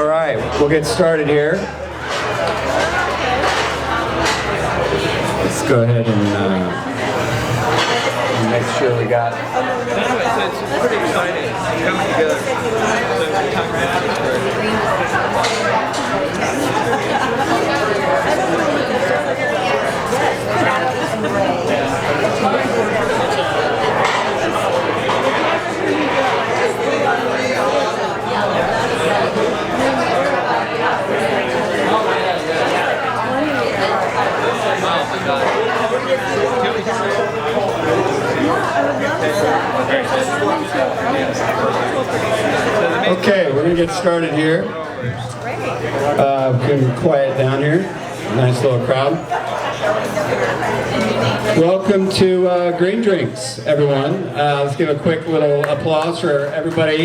All right, we'll get started here. Let's go ahead and make sure we got. It's pretty exciting. It's coming together. Okay, we're going to get started here. Can we quiet down here? Nice little crowd. Welcome to Green Drinks, everyone. Let's give a quick little applause for everybody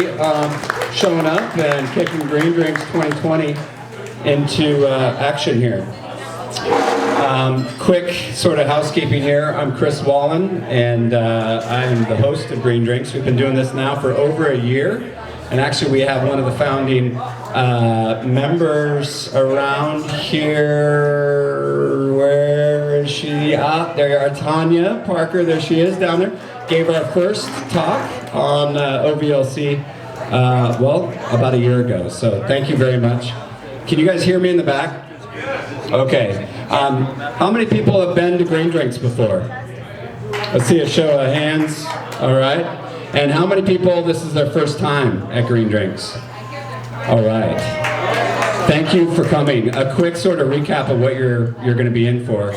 showing up and kicking Green Drinks 2020 into action here. Quick sort of housekeeping here. I'm Kris Wallin, and I'm the host of Green Drinks. We've been doing this now for over a year. And actually, we have one of the founding members around here. Where is she? Ah, there you are, Tanya Parker. There she is down there. Gave our first talk on OVLC, well, about a year ago. So thank you very much. Can you guys hear me in the back? Okay. How many people have been to Green Drinks before? Let's see a show of hands. All right. And how many people, this is their first time at Green Drinks? All right. Thank you for coming. A quick sort of recap of what you're going to be in for.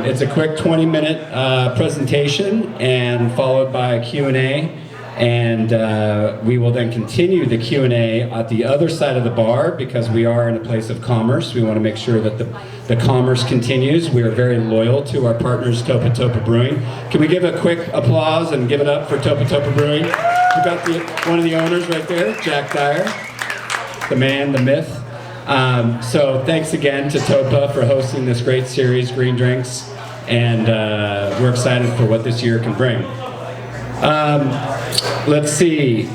It's a quick 20-minute presentation and followed by a Q&A. And we will then continue the Q&A at the other side of the bar because we are in a place of commerce. We want to make sure that the commerce continues. We are very loyal to our partners, Topa Topa Brewing. Can we give a quick applause and give it up for Topa Topa Brewing? We've got one of the owners right there, Jack Dyer, the man, the myth. So thanks again to Topa for hosting this great series, Green Drinks. And we're excited for what this year can bring. Let's see.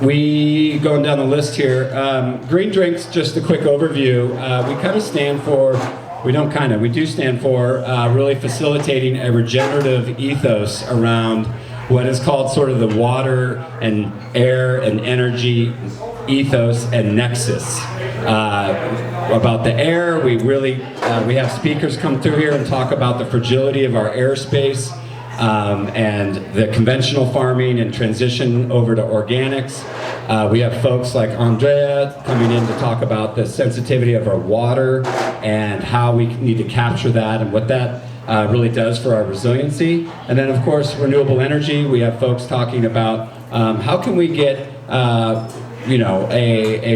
We going down the list here. Green Drinks, just a quick overview. We kind of stand for, we do stand for really facilitating a regenerative ethos around what is called sort of the water and air and energy ethos and nexus. About the air, we have speakers come through here and talk about the fragility of our airspace. And the conventional farming and transition over to organics. We have folks like Andrea coming in to talk about the sensitivity of our water and how we need to capture that and what that really does for our resiliency. And then of course, renewable energy. We have folks talking about how can we get a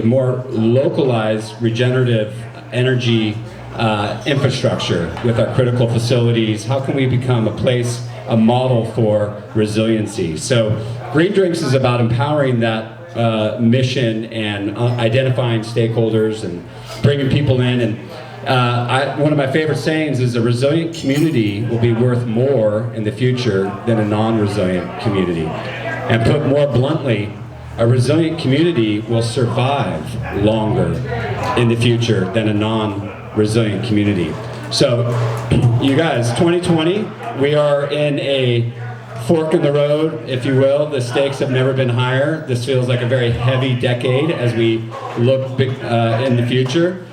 more localized regenerative energy infrastructure with our critical facilities. How can we become a model for resiliency? So Green Drinks is about empowering that mission and identifying stakeholders and bringing people in. And one of my favorite sayings is a resilient community will be worth more in the future than a non-resilient community. And put more bluntly, a resilient community will survive longer in the future than a non-resilient community. So, you guys, 2020, we are in a fork in the road, if you will. The stakes have never been higher. This feels like a very heavy decade as we look in the future.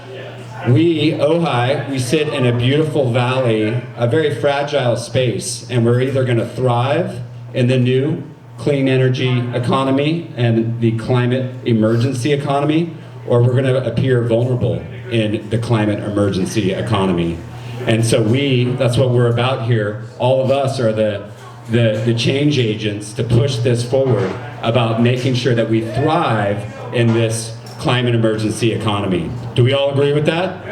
We, Ojai, we sit in a beautiful valley, a very fragile space, and we're either going to thrive in the new clean energy economy and the climate emergency economy, or we're going to appear vulnerable in the climate emergency economy. And so that's what we're about here. All of us are the change agents to push this forward about making sure that we thrive in this climate emergency economy. Do we all agree with that?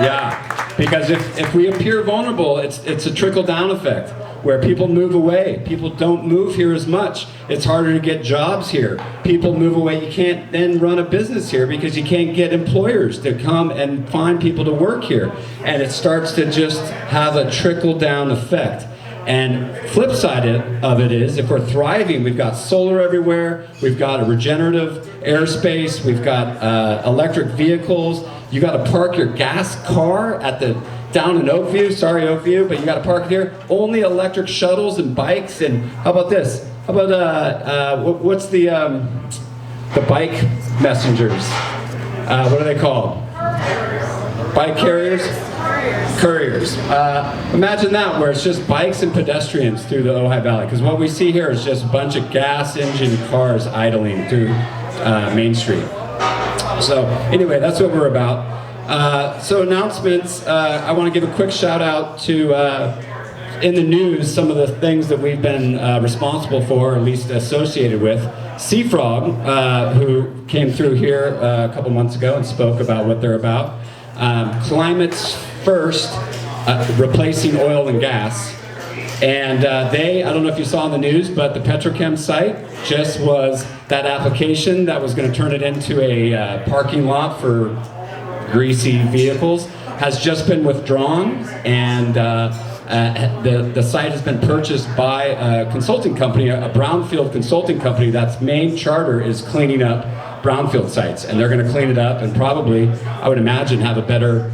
Yeah. Because if we appear vulnerable, it's a trickle-down effect where people move away. People don't move here as much. It's harder to get jobs here. People move away. You can't then run a business here because you can't get employers to come and find people to work here. And it starts to just have a trickle-down effect. And flip side of it is, if we're thriving, we've got solar everywhere, we've got a regenerative airspace, we've got electric vehicles. You got to park your gas car at down in Oakview, sorry Oakview, but you got to park it here. Only electric shuttles and bikes. And how about this? How about what's the bike messengers? What are they called? Bike carriers? Couriers. Imagine that, where it's just bikes and pedestrians through the Ojai Valley, because what we see here is just a bunch of gas engine cars idling through Main Street. So anyway, that's what we're about. So announcements, I want to give a quick shout out to, in the news, some of the things that we've been responsible for, or at least associated with. Seafrog, who came through here a couple months ago and spoke about what they're about. Climate's First, replacing oil and gas. And I don't know if you saw in the news, but the Petrochem site just was that application that was going to turn it into a parking lot for greasy vehicles has just been withdrawn, and the site has been purchased by a consulting company, a brownfield consulting company that's main charter is cleaning up brownfield sites, and they're going to clean it up and probably, I would imagine, have a better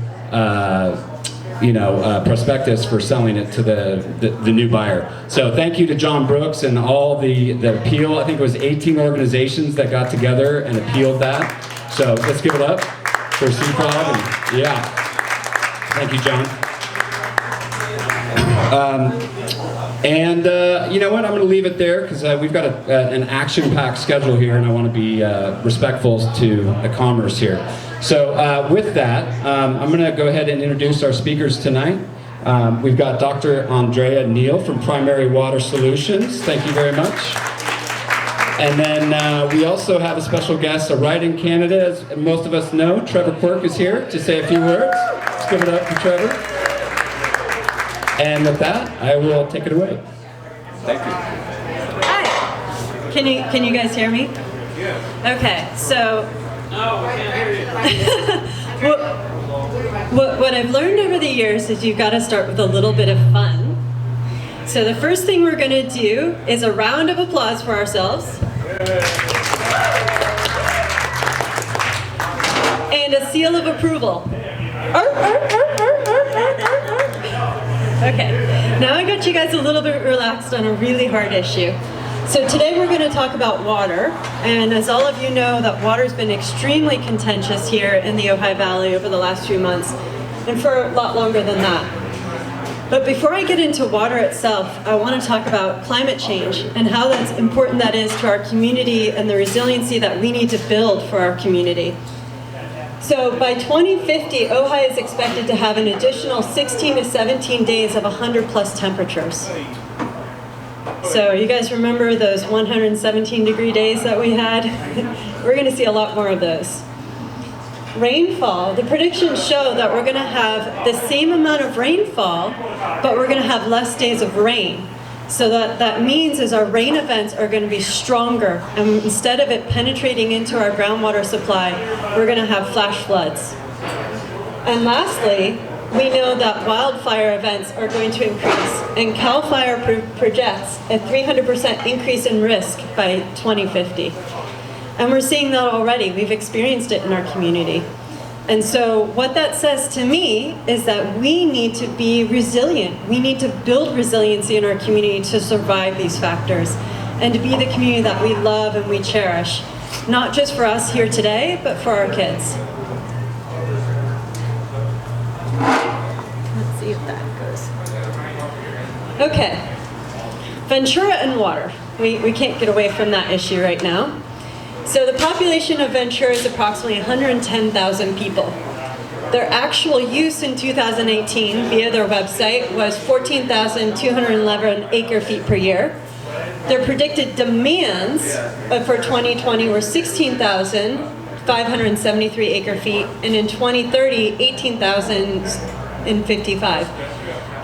prospectus for selling it to the new buyer. So thank you to John Brooks and all the appeal. I think it was 18 organizations that got together and appealed that. So let's give it up for Seafrog. And yeah, thank you, John. You know what? I'm going to leave it there because we've got an action-packed schedule here, and I want to be respectful to the commerce here. So with that, I'm going to go ahead and introduce our speakers tonight. We've got Dr. Andrea Neal from Primary Water Solutions. Thank you very much. And then we also have a special guest, a write-in candidate. As most of us know, Trevor Quirk is here to say a few words. Let's give it up for Trevor. And with that, I will take it away. Thank you. Hi. Can you guys hear me? Yeah. Okay, so what I've learned over the years is you've got to start with a little bit of fun. So the first thing we're going to do is a round of applause for ourselves. And a seal of approval. Okay, now I got you guys a little bit relaxed on a really hard issue. So today we're going to talk about water, and as all of you know, that water's been extremely contentious here in the Ojai Valley over the last few months, and for a lot longer than that. But before I get into water itself, I want to talk about climate change and how that's important that is to our community and the resiliency that we need to build for our community. So by 2050, Ojai is expected to have an additional 16 to 17 days of 100+ temperatures. So you guys remember those 117 degree days that we had? We're going to see a lot more of those. Rainfall, the predictions show that we're going to have the same amount of rainfall, but we're going to have less days of rain. So that means is our rain events are going to be stronger, and instead of it penetrating into our groundwater supply, we're going to have flash floods. And lastly, we know that wildfire events are going to increase, and CAL FIRE projects a 300% increase in risk by 2050. And we're seeing that already. We've experienced it in our community. And so what that says to me is that we need to be resilient. We need to build resiliency in our community to survive these factors and to be the community that we love and we cherish, not just for us here today, but for our kids. Let's see if that goes. Okay, Ventura and water. We can't get away from that issue right now. So the population of Ventura is approximately 110,000 people. Their actual use in 2018 via their website was 14,211 acre-feet per year. Their predicted demands for 2020 were 16,573 acre-feet, and in 2030, 18,055.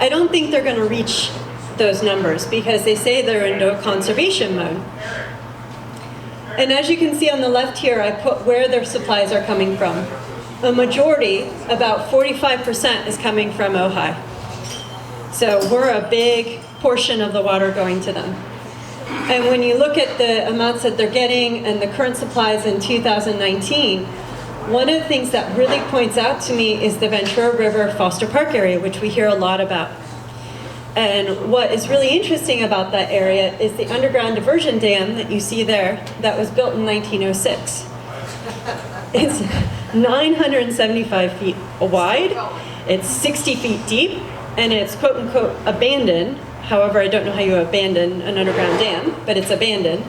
I don't think they're going to reach those numbers because they say they're in no conservation mode. And as you can see on the left here, I put where their supplies are coming from. A majority, about 45%, is coming from Ojai. So we're a big portion of the water going to them. And when you look at the amounts that they're getting and the current supplies in 2019, one of the things that really points out to me is the Ventura River Foster Park area, which we hear a lot about. And what is really interesting about that area is the underground diversion dam that you see there that was built in 1906. It's 975 feet wide, it's 60 feet deep, and it's quote unquote abandoned. However, I don't know how you abandon an underground dam, but it's abandoned.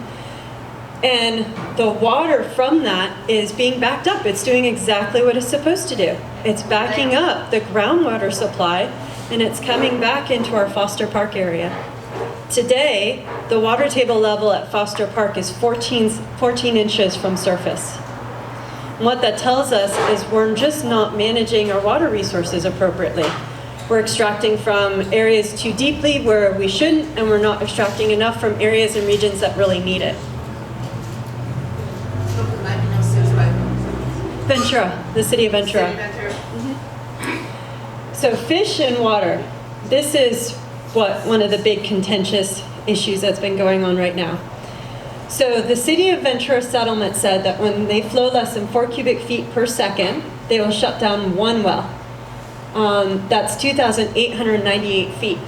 And the water from that is being backed up. It's doing exactly what it's supposed to do. It's backing up the groundwater supply, and it's coming back into our Foster Park area. Today, the water table level at Foster Park is 14 inches from surface. And what that tells us is we're just not managing our water resources appropriately. We're extracting from areas too deeply where we shouldn't, and we're not extracting enough from areas and regions that really need it. Ventura, the city of Ventura. So fish and water. This is one of the big contentious issues that's been going on right now. So the city of Ventura settlement said that when they flow less than 4 cubic feet per second, they will shut down one well. That's 2,898 feet.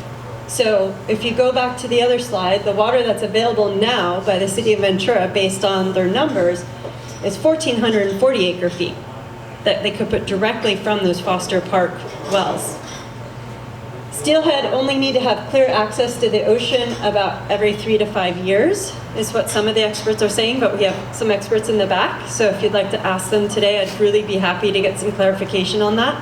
So if you go back to the other slide, the water that's available now by the city of Ventura, based on their numbers, is 1,440 acre feet that they could put directly from those Foster Park wells. Steelhead only need to have clear access to the ocean about every 3 to 5 years, is what some of the experts are saying, but we have some experts in the back, so if you'd like to ask them today, I'd really be happy to get some clarification on that.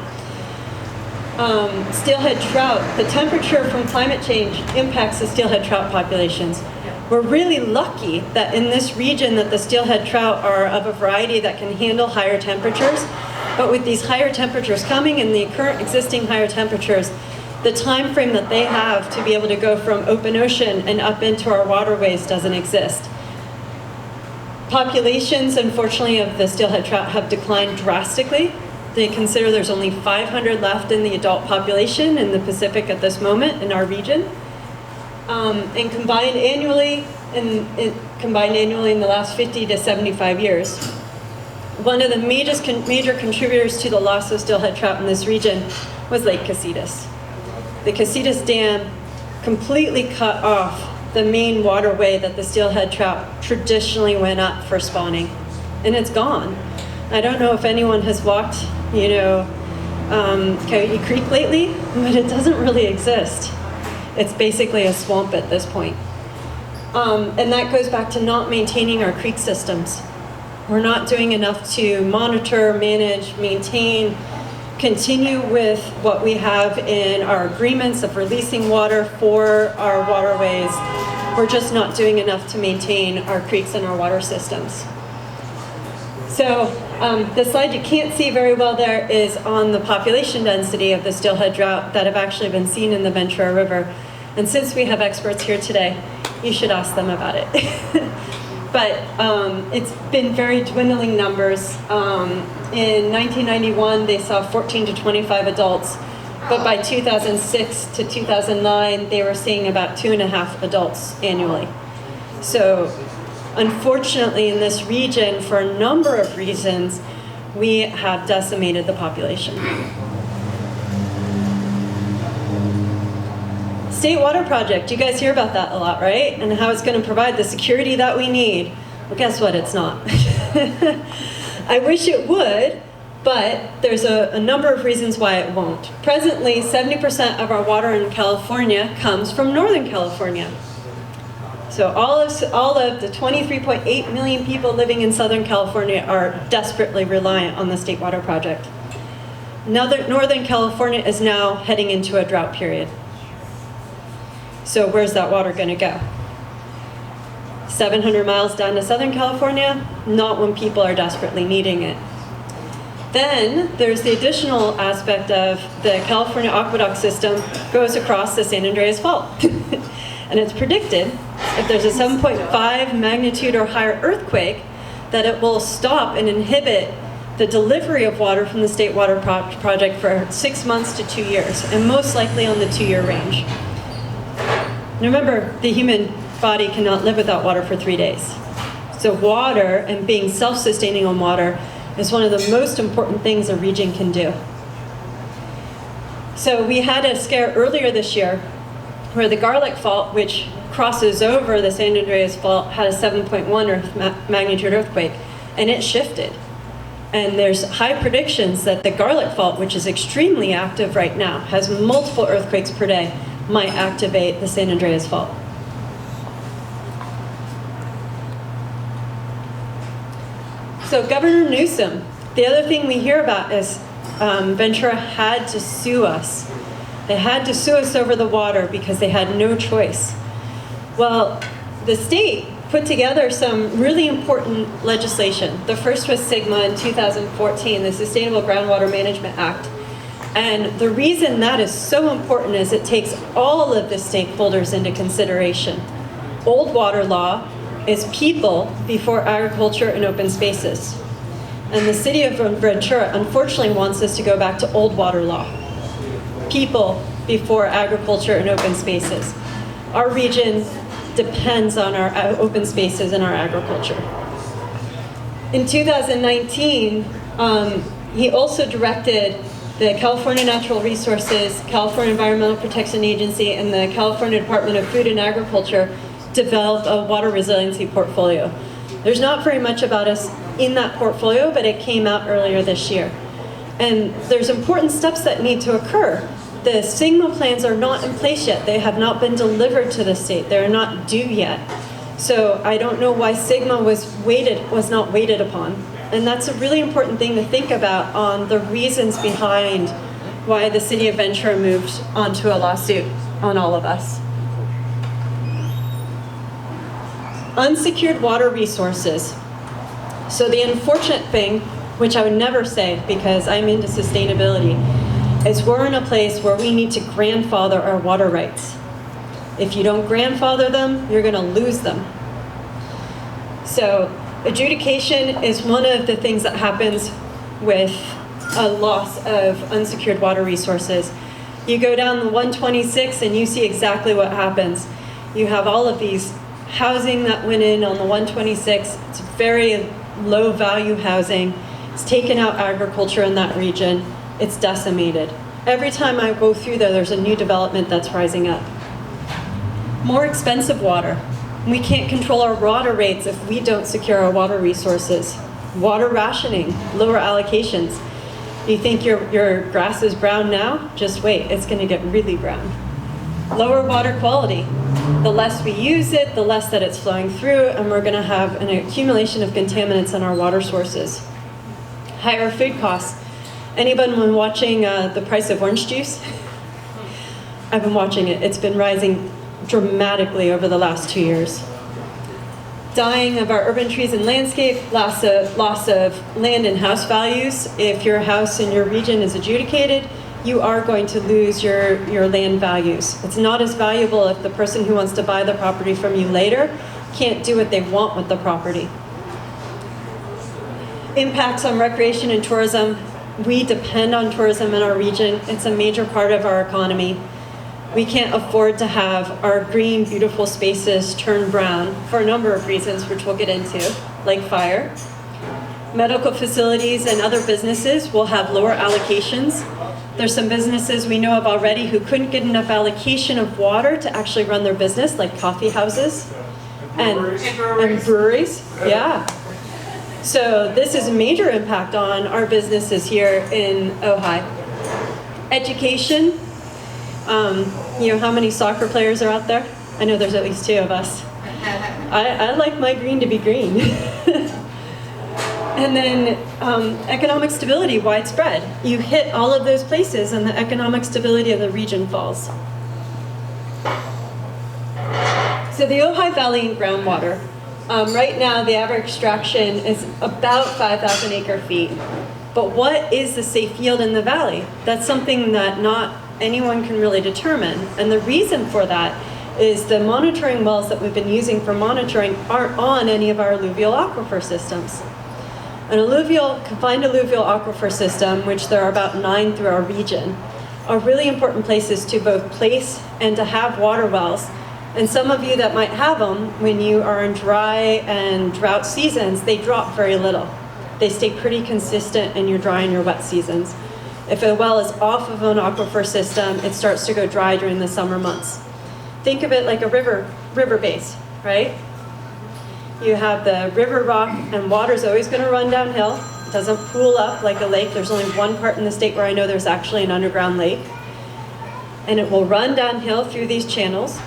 Steelhead trout, the temperature from climate change impacts the steelhead trout populations. We're really lucky that in this region that the steelhead trout are of a variety that can handle higher temperatures, but with these higher temperatures coming and the current existing higher temperatures, the time frame that they have to be able to go from open ocean and up into our waterways doesn't exist. Populations, unfortunately, of the steelhead trout have declined drastically. They consider there's only 500 left in the adult population in the Pacific at this moment in our region. And combined annually in the last 50 to 75 years. One of the major contributors to the loss of steelhead trout in this region was Lake Casitas. The Casitas Dam completely cut off the main waterway that the steelhead trout traditionally went up for spawning, and it's gone. I don't know if anyone has walked, Coyote Creek lately, but it doesn't really exist. It's basically a swamp at this point. And that goes back to not maintaining our creek systems. We're not doing enough to monitor, manage, maintain, continue with what we have in our agreements of releasing water for our waterways. We're just not doing enough to maintain our creeks and our water systems. So the slide you can't see very well there is on the population density of the steelhead trout that have actually been seen in the Ventura River. And since we have experts here today, you should ask them about it. But it's been very dwindling numbers. In 1991, they saw 14 to 25 adults. But by 2006 to 2009, they were seeing about 2.5 adults annually. So unfortunately, in this region, for a number of reasons, we have decimated the population. State Water Project, you guys hear about that a lot, right? And how it's going to provide the security that we need. Well, guess what? It's not. I wish it would, but there's a number of reasons why it won't. Presently, 70% of our water in California comes from Northern California. So all of the 23.8 million people living in Southern California are desperately reliant on the State Water Project. Northern California is now heading into a drought period. So where's that water going to go? 700 miles down to Southern California? Not when people are desperately needing it. Then there's the additional aspect of the California aqueduct system goes across the San Andreas Fault. And it's predicted if there's a 7.5 magnitude or higher earthquake that it will stop and inhibit the delivery of water from the State Water Project for 6 months to 2 years, and most likely on the 2-year range. And remember, the human body cannot live without water for 3 days. So water and being self-sustaining on water is one of the most important things a region can do. So we had a scare earlier this year where the Garlic Fault, which crosses over the San Andreas Fault, had a 7.1 magnitude earthquake, and it shifted. And there's high predictions that the Garlic Fault, which is extremely active right now, has multiple earthquakes per day, might activate the San Andreas Fault. So Governor Newsom, the other thing we hear about is Ventura had to sue us. They had to sue us over the water because they had no choice. Well, the state put together some really important legislation. The first was SGMA in 2014, the Sustainable Groundwater Management Act. And the reason that is so important is it takes all of the stakeholders into consideration. Old water law is people before agriculture and open spaces. And the city of Ventura unfortunately wants us to go back to old water law. People before agriculture and open spaces. Our region depends on our open spaces and our agriculture. In 2019, he also directed the California Natural Resources, California Environmental Protection Agency, and the California Department of Food and Agriculture develop a water resiliency portfolio. There's not very much about us in that portfolio, but it came out earlier this year. And there's important steps that need to occur. The SGMA plans are not in place yet. They have not been delivered to the state. They're not due yet. So I don't know why SGMA was not waited upon. And that's a really important thing to think about on the reasons behind why the city of Ventura moved onto a lawsuit on all of us. Unsecured water resources. So the unfortunate thing, which I would never say because I'm into sustainability, is we're in a place where we need to grandfather our water rights. If you don't grandfather them, you're going to lose them. So adjudication is one of the things that happens with a loss of unsecured water resources. You go down the 126 and you see exactly what happens. You have all of these housing that went in on the 126. It's very low value housing. It's taken out agriculture in that region. It's decimated. Every time I go through there, there's a new development that's rising up. More expensive water. We can't control our water rates if we don't secure our water resources. Water rationing, lower allocations. You think your grass is brown now? Just wait, it's going to get really brown. Lower water quality. The less we use it, the less that it's flowing through, and we're going to have an accumulation of contaminants in our water sources. Higher food costs. Anyone been watching the price of orange juice? I've been watching it. It's been rising dramatically over the last 2 years. Dying of our urban trees and landscape, loss of land and house values. If your house in your region is adjudicated, you are going to lose your land values. It's not as valuable if the person who wants to buy the property from you later can't do what they want with the property. Impacts on recreation and tourism. We depend on tourism in our region. It's a major part of our economy. We can't afford to have our green, beautiful spaces turn brown for a number of reasons, which we'll get into, like fire. Medical facilities and other businesses will have lower allocations. There's some businesses we know of already who couldn't get enough allocation of water to actually run their business, like coffee houses and breweries. Yeah. So this is a major impact on our businesses here in Ojai. Education. You know how many soccer players are out there? I know there's at least 2 of us. I like my green to be green. And then economic stability, widespread. You hit all of those places and the economic stability of the region falls. So the Ojai Valley and groundwater. Right now, the average extraction is about 5,000 acre-feet. But what is the safe yield in the valley? That's something that not anyone can really determine. And the reason for that is the monitoring wells that we've been using for monitoring aren't on any of our alluvial aquifer systems. An confined alluvial aquifer system, which there are about 9 through our region, are really important places to both place and to have water wells. And some of you that might have them, when you are in dry and drought seasons, they drop very little. They stay pretty consistent in your dry and your wet seasons. If a well is off of an aquifer system, it starts to go dry during the summer months. Think of it like a river base, right? You have the river rock, and water's always going to run downhill. It doesn't pool up like a lake. There's only one part in the state where I know there's actually an underground lake. And it will run downhill through these channels,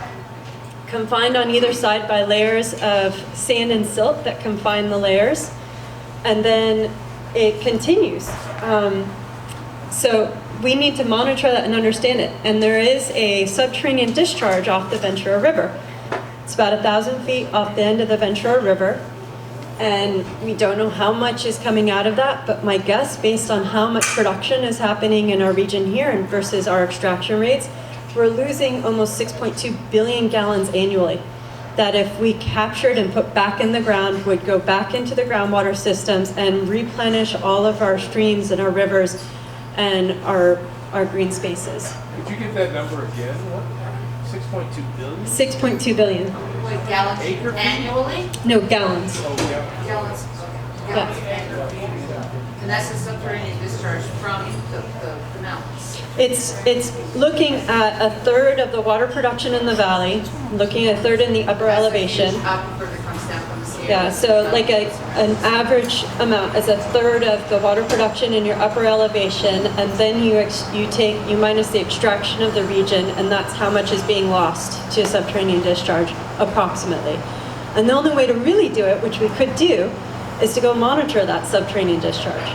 confined on either side by layers of sand and silt that confine the layers. And then it continues. So we need to monitor that and understand it. And there is a subterranean discharge off the Ventura River. It's about 1,000 feet off the end of the Ventura River. And we don't know how much is coming out of that, but my guess, based on how much production is happening in our region here and versus our extraction rates, we're losing almost 6.2 billion gallons annually. That if we captured and put back in the ground, would go back into the groundwater systems and replenish all of our streams and our rivers and our green spaces. Could you give that number again? 6.2 billion? 6.2 billion. Like gallons Acre feet? annually? No, gallons. Oh, yeah. Gallons, gallons annually. And that's a subterranean discharge from the mountains. It's looking at a third of the water production in the valley, looking at a third in the upper That's elevation. the huge aquifer that comes down from the Sierra. Yeah, so like an average amount is a third of the water production in your upper elevation, and then you minus the extraction of the region, and that's how much is being lost to subterranean discharge, approximately. And the only way to really do it, which we could do, is to go monitor that subterranean discharge.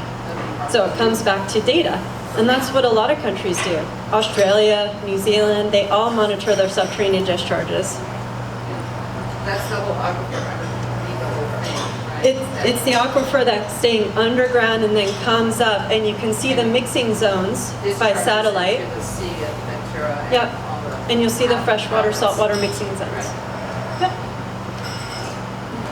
So it comes back to data. And that's what a lot of countries do. Australia, New Zealand, they all monitor their subterranean discharges. That's the whole aquifer underneath the whole thing, right? It's the aquifer that's staying underground and then comes up, and you can see the mixing zones by Discharges satellite. into the sea of Ventura and Yep. all the- And you'll see the freshwater, saltwater mixing zones. Yep.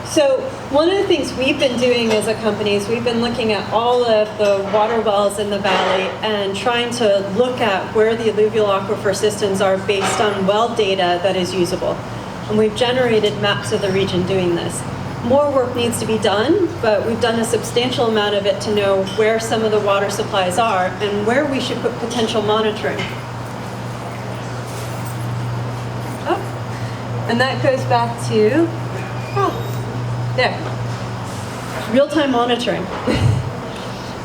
So one of the things we've been doing as a company is we've been looking at all of the water wells in the valley and trying to look at where the alluvial aquifer systems are based on well data that is usable. And we've generated maps of the region doing this. More work needs to be done, but we've done a substantial amount of it to know where some of the water supplies are and where we should put potential monitoring. Oh. And that goes back to, there. Real-time monitoring.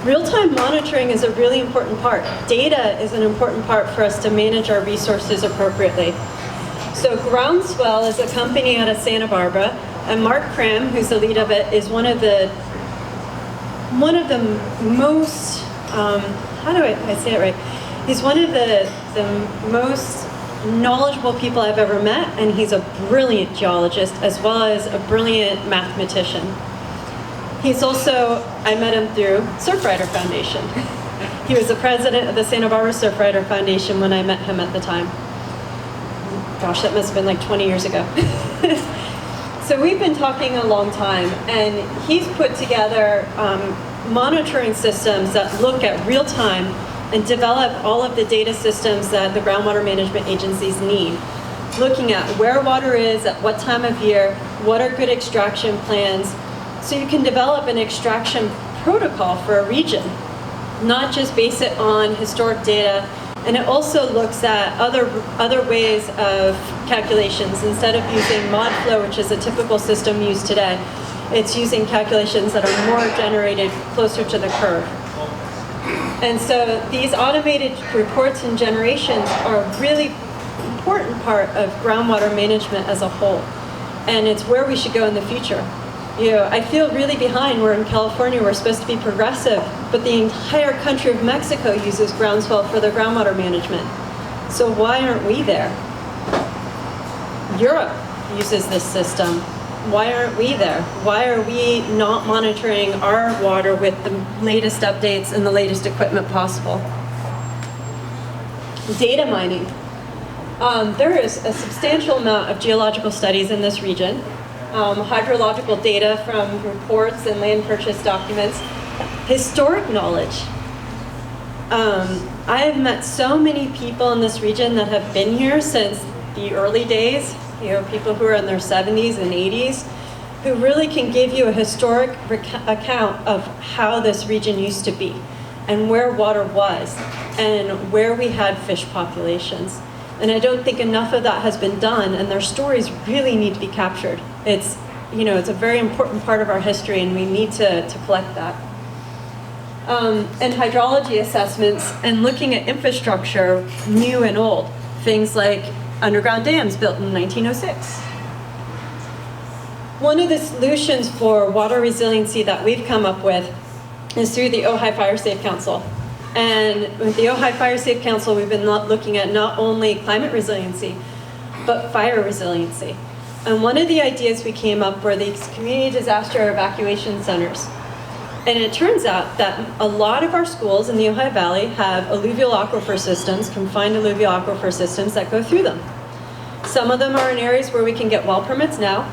Real-time monitoring is a really important part. Data is an important part for us to manage our resources appropriately. So Groundswell is a company out of Santa Barbara, and Mark Cram, who's the lead of it, is one of the most, how do I say it right? He's one of the most knowledgeable people I've ever met, and he's a brilliant geologist as well as a brilliant mathematician. He's also, I met him through Surfrider Foundation. He was the president of the Santa Barbara Surfrider Foundation when I met him at the time. Gosh, that must have been like 20 years ago. So we've been talking a long time, and he's put together monitoring systems that look at real time and develop all of the data systems that the groundwater management agencies need. Looking at where water is, at what time of year, what are good extraction plans, so you can develop an extraction protocol for a region, not just base it on historic data. And it also looks at other ways of calculations. Instead of using mod flow, which is a typical system used today, it's using calculations that are more generated closer to the curve. And so these automated reports and generations are a really important part of groundwater management as a whole. And it's where we should go in the future. You know, I feel really behind. We're in California, we're supposed to be progressive, but the entire country of Mexico uses groundswell for their groundwater management. So why aren't we there? Europe uses this system. Why aren't we there? Why are we not monitoring our water with the latest updates and the latest equipment possible? Data mining. There is a substantial amount of geological studies in this region. Hydrological data from reports and land purchase documents. Historic knowledge. I have met so many people in this region that have been here since the early days, people who are in their 70s and 80s, who really can give you a historic account of how this region used to be and where water was and where we had fish populations. And I don't think enough of that has been done, and their stories really need to be captured. It's a very important part of our history, and we need to collect that. And hydrology assessments and looking at infrastructure, new and old. Things like underground dams built in 1906. One of the solutions for water resiliency that we've come up with is through the Ojai Fire Safe Council. And with the Ojai Fire Safe Council, we've been looking at not only climate resiliency, but fire resiliency. And one of the ideas we came up were these community disaster evacuation centers. And it turns out that a lot of our schools in the Ojai Valley have alluvial aquifer systems, confined alluvial aquifer systems that go through them. Some of them are in areas where we can get well permits now.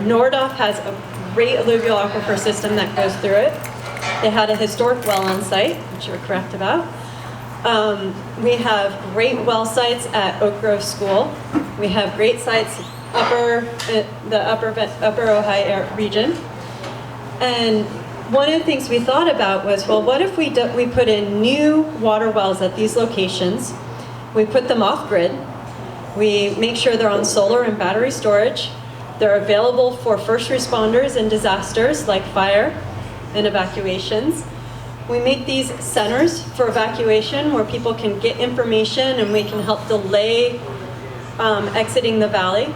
Nordoff has a great alluvial aquifer system that goes through it. They had a historic well on site, which you were correct about. We have great well sites at Oak Grove School. We have great sites the upper Ojai region. And one of the things we thought about was, well, what if we put in new water wells at these locations? We put them off grid. We make sure they're on solar and battery storage. They're available for first responders in disasters like fire and evacuations. We make these centers for evacuation where people can get information and we can help delay exiting the valley,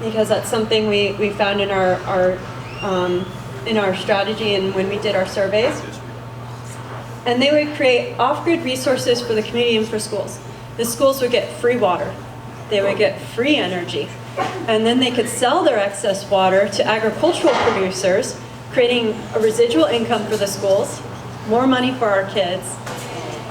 because that's something we found in our strategy and when we did our surveys. And they would create off-grid resources for the community and for schools. The schools would get free water. They would get free energy. And then they could sell their excess water to agricultural producers, creating a residual income for the schools, more money for our kids.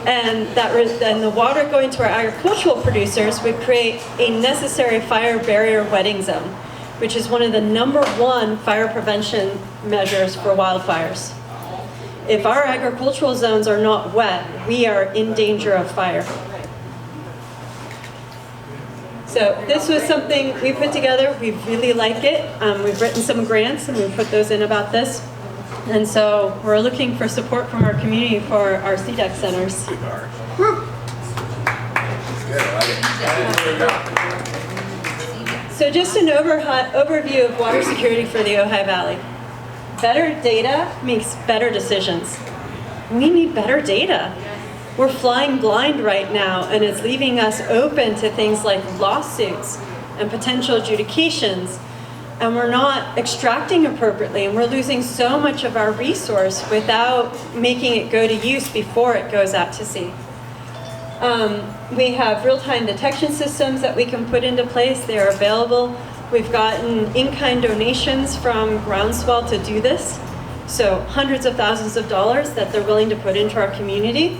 And the water going to our agricultural producers would create a necessary fire barrier wetting zone, which is one of the #1 fire prevention measures for wildfires. If our agricultural zones are not wet, we are in danger of fire. So this was something we put together. We really like it. We've written some grants and we've put those in about this. And so we're looking for support from our community for our CDEC centers. So just an overview of water security for the Ojai Valley. Better data makes better decisions. We need better data. We're flying blind right now, and it's leaving us open to things like lawsuits and potential adjudications, and we're not extracting appropriately, and we're losing so much of our resource without making it go to use before it goes out to sea. We have real-time detection systems that we can put into place. They are available. We've gotten in-kind donations from Groundswell to do this, so hundreds of thousands of dollars that they're willing to put into our community.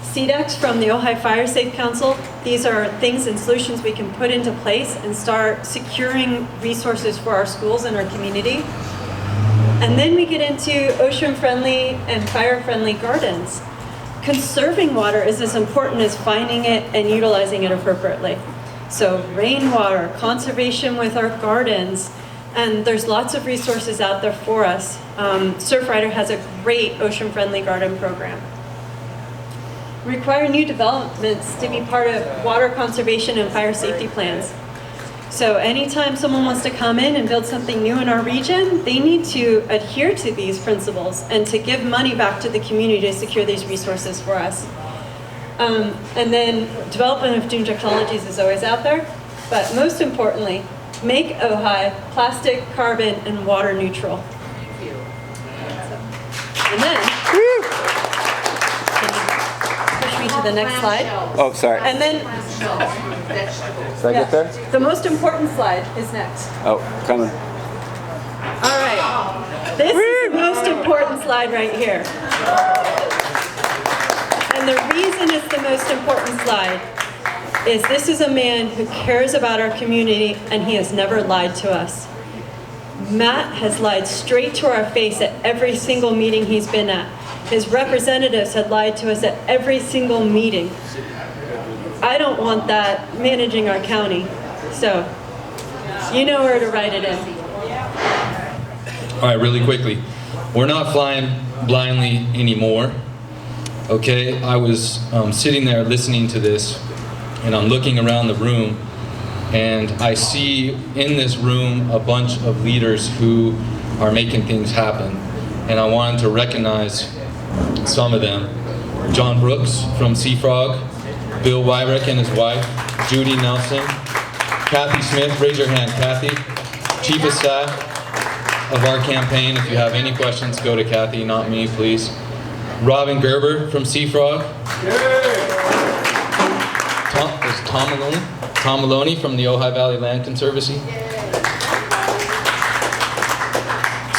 CDECs from the Ojai Fire Safe Council, these are things and solutions we can put into place and start securing resources for our schools and our community. And then we get into ocean-friendly and fire-friendly gardens. Conserving water is as important as finding it and utilizing it appropriately. So rainwater, conservation with our gardens, and there's lots of resources out there for us. Surfrider has a great ocean-friendly garden program. Require new developments to be part of water conservation and fire safety plans. So anytime someone wants to come in and build something new in our region, they need to adhere to these principles and to give money back to the community to secure these resources for us. And then development of dune technologies is always out there, but most importantly, make Ojai plastic, carbon, and water neutral. And then, to the next slide. Oh, sorry. And then, Did I get there? the most important slide is next. Oh, coming. All right. This is the most important slide right here. And the reason it's the most important slide is this is a man who cares about our community and he has never lied to us. Matt has lied straight to our face at every single meeting he's been at. His representatives had lied to us at every single meeting. I don't want that managing our county. So, you know where to write it in. All right, really quickly. We're not flying blindly anymore. Okay, I was sitting there listening to this, and I'm looking around the room, and I see in this room a bunch of leaders who are making things happen. And I wanted to recognize some of them. John Brooks from Seafrog, Bill Wyrick and his wife, Judy Nelson, Kathy Smith, raise your hand, Kathy, Chief of Staff of our campaign. If you have any questions, go to Kathy, not me, please. Robin Gerber from Seafrog. Tom Maloney from the Ojai Valley Land Conservancy.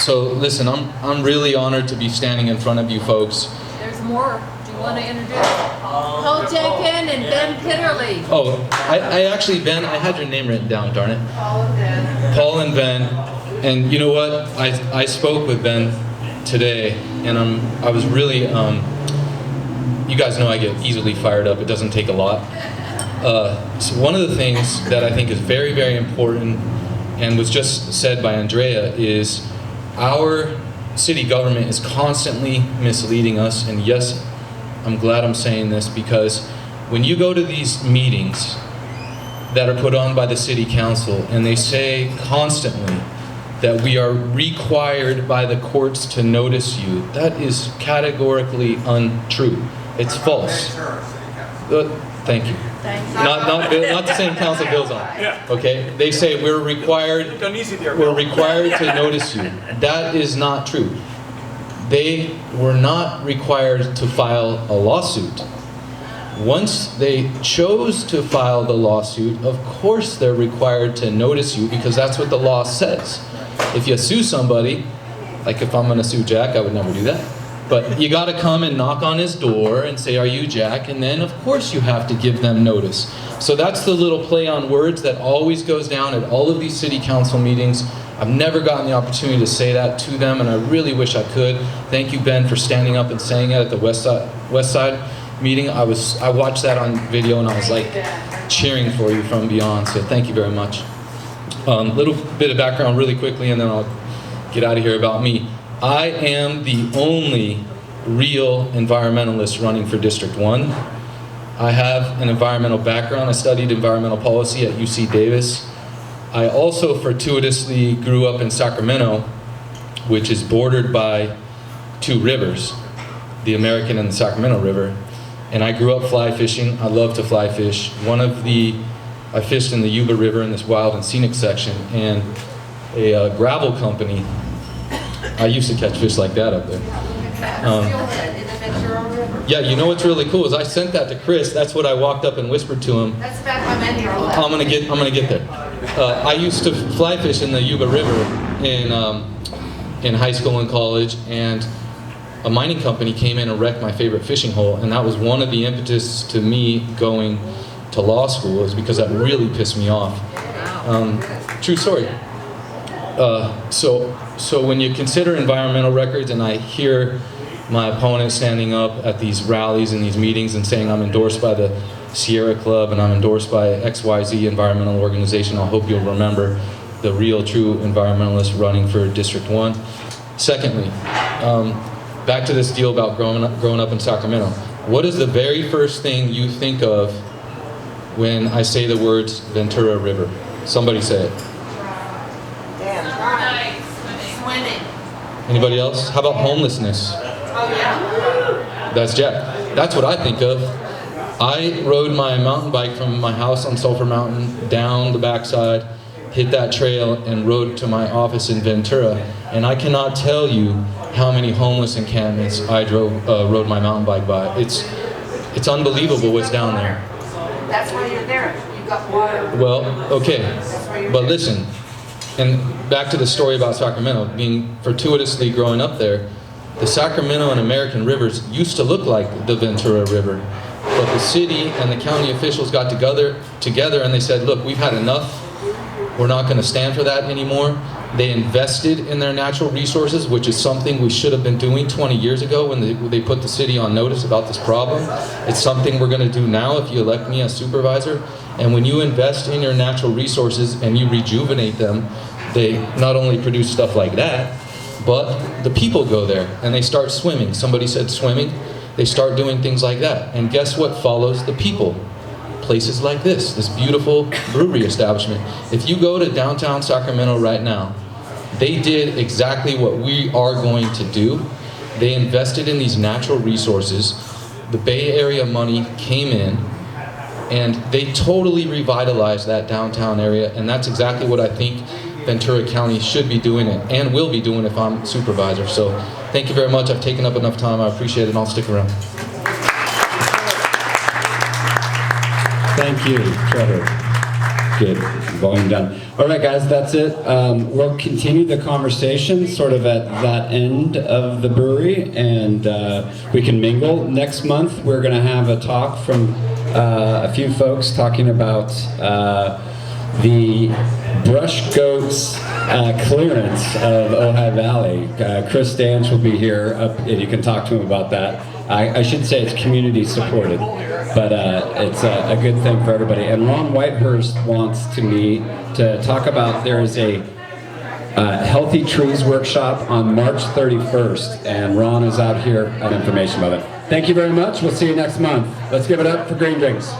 So listen, I'm really honored to be standing in front of you folks. There's more. Do you want to introduce Paul Jenkins and Ben Kitterly? Oh, I actually, Ben, I had your name written down, darn it. Paul and Ben. And you know what? I spoke with Ben today, and I was really, you guys know I get easily fired up. It doesn't take a lot. So one of the things that I think is very, very important, and was just said by Andrea, is our city government is constantly misleading us. And yes, I'm glad I'm saying this, because when you go to these meetings that are put on by the city council, and they say constantly that we are required by the courts to notice you, that is categorically untrue. It's false. Thank you. Not the same council Bill's on. Okay, they say we're required to notice you. That is not true. They were not required to file a lawsuit. Once they chose to file the lawsuit, of course they're required to notice you, because that's what the law says. If you sue somebody, like if I'm gonna sue Jack, I would never do that. But you gotta come and knock on his door and say, are you Jack? And then of course you have to give them notice. So that's the little play on words that always goes down at all of these city council meetings. I've never gotten the opportunity to say that to them, and I really wish I could. Thank you, Ben, for standing up and saying it at the West Side meeting. I watched that on video, and I was like cheering for you from beyond, so thank you very much. Little bit of background really quickly, and then I'll get out of here about me. I am the only real environmentalist running for District 1. I have an environmental background. I studied environmental policy at UC Davis. I also fortuitously grew up in Sacramento, which is bordered by two rivers, the American and the Sacramento River. And I grew up fly fishing. I love to fly fish. I fished in the Yuba River in this wild and scenic section, and a gravel company, I used to catch fish like that up there. Yeah, you know what's really cool is I sent that to Kris. That's what I walked up and whispered to him. That's back when I'm in here. I'm gonna get there. I used to fly fish in the Yuba River in high school and college, and a mining company came in and wrecked my favorite fishing hole, and that was one of the impetus to me going to law school, is because that really pissed me off. True story. So when you consider environmental records, and I hear my opponent standing up at these rallies and these meetings and saying I'm endorsed by the Sierra Club and I'm endorsed by XYZ environmental organization, I hope you'll remember the real true environmentalist running for District 1. Secondly, back to this deal about growing up in Sacramento. What is the very first thing you think of when I say the words Ventura River? Somebody say it. Swimming. Anybody else? How about homelessness? Oh, yeah. That's Jack. That's what I think of. I rode my mountain bike from my house on Sulphur Mountain down the backside, hit that trail, and rode to my office in Ventura. And I cannot tell you how many homeless encampments I rode my mountain bike by. It's unbelievable what's down there. That's why you're there. You got water. Well, okay, but listen, and back to the story about Sacramento, being fortuitously growing up there, the Sacramento and American rivers used to look like the Ventura River, but the city and the county officials got together and they said, look, we've had enough. We're not going to stand for that anymore. They invested in their natural resources, which is something we should have been doing 20 years ago when they put the city on notice about this problem. It's something we're going to do now if you elect me as supervisor. And when you invest in your natural resources and you rejuvenate them, they not only produce stuff like that, but the people go there and they start swimming. Somebody said swimming. They start doing things like that. And guess what follows the people? Places like this beautiful brewery establishment. If you go to downtown Sacramento right now, they did exactly what we are going to do. They invested in these natural resources. The Bay Area money came in, and they totally revitalized that downtown area, and that's exactly what I think Ventura County should be doing it, and will be doing if I'm supervisor. So thank you very much. I've taken up enough time. I appreciate it, and I'll stick around. Thank you, Trevor. Good, volume done. All right, guys, that's it. We'll continue the conversation sort of at that end of the brewery, and we can mingle. Next month, we're going to have a talk from a few folks talking about the brush goats clearance of Ojai Valley. Chris Danch will be here, and you can talk to him about that. I should say it's community supported, but it's a good thing for everybody. And Ron Whitehurst wants to talk about, there is a Healthy Trees workshop on March 31st, and Ron is out here on information about it. Thank you very much. We'll see you next month. Let's give it up for Green Drinks.